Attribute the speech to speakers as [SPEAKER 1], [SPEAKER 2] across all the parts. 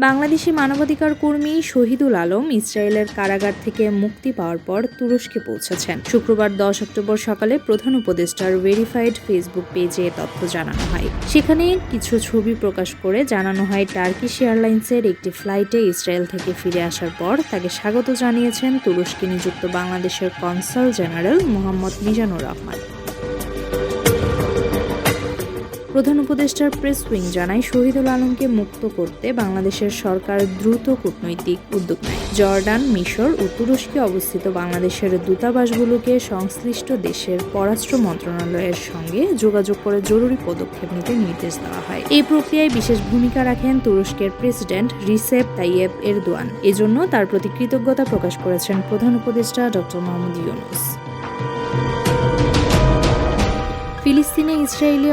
[SPEAKER 1] বাংলাদেশি মানবাধিকার কর্মী শহীদুল আলম ইসরায়েলের কারাগার থেকে মুক্তি পাওয়ার পর তুরস্কে পৌঁছেছেন। শুক্রবার 10 অক্টোবর সকালে প্রধান উপদেষ্টার ভেরিফাইড ফেসবুক পেজে এ তথ্য জানানো হয়। সেখানে কিছু ছবি প্রকাশ করে জানানো হয় টার্কিশ এয়ারলাইন্সের একটি ফ্লাইটে ইসরায়েল থেকে ফিরে আসার পর তাকে স্বাগত জানিয়েছেন তুরস্কে নিযুক্ত বাংলাদেশের কনসাল জেনারেল মোহাম্মদ মিজানুর রহমান। প্রধান উপদেষ্টার প্রেস উইং জানায়, শহীদুল আলমকে মুক্ত করতে বাংলাদেশের সরকার দ্রুত কূটনৈতিক উদ্যোগ নেয়। জর্ডান, মিশর ও তুরস্কে অবস্থিত বাংলাদেশের দূতাবাসগুলোকে সংশ্লিষ্ট দেশের পররাষ্ট্র মন্ত্রণালয়ের সঙ্গে যোগাযোগ করে জরুরি পদক্ষেপ নিতে নির্দেশ দেওয়া হয়। এই প্রক্রিয়ায় বিশেষ ভূমিকা রাখেন তুরস্কের প্রেসিডেন্ট রিসেপ তাইয়েপ এরদোয়ান। এজন্য তার প্রতি কৃতজ্ঞতা প্রকাশ করেছেন প্রধান উপদেষ্টা ডক্টর মোহাম্মদ ইউনূস। ফিলিস্তিনে ইসরায়েলি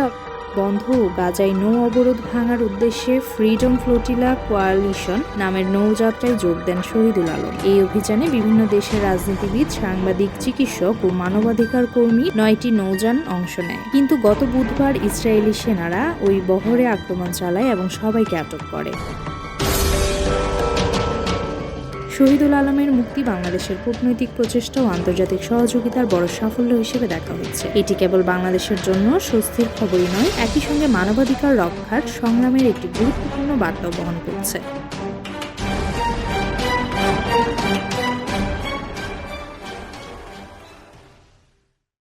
[SPEAKER 1] বন্ধ ও গাজায় নৌ অবরোধ ভাঙার উদ্দেশ্যে ফ্রিডম ফ্লোটিলা কোয়ালিশন নামের নৌযাত্রায় যোগ দেন শহীদুল আলম। এই অভিযানে বিভিন্ন দেশের রাজনীতিবিদ, সাংবাদিক, চিকিৎসক ও মানবাধিকার কর্মী 9টি নৌযান অংশ নেয়। কিন্তু গত বুধবার ইসরায়েলি সেনারা ওই বহরে আক্রমণ চালায় এবং সবাইকে আটক করে। শহীদুল আলমের মুক্তি বাংলাদেশের কূটনৈতিক প্রচেষ্টা ও আন্তর্জাতিক সহযোগিতার বড় সাফল্য হিসেবে দেখা হচ্ছে। এটি কেবল বাংলাদেশের জন্য স্বস্তির খবরই নয়, একই সঙ্গে মানবাধিকার রক্ষার সংগ্রামের একটি গুরুত্বপূর্ণ বার্তা বহন করছে।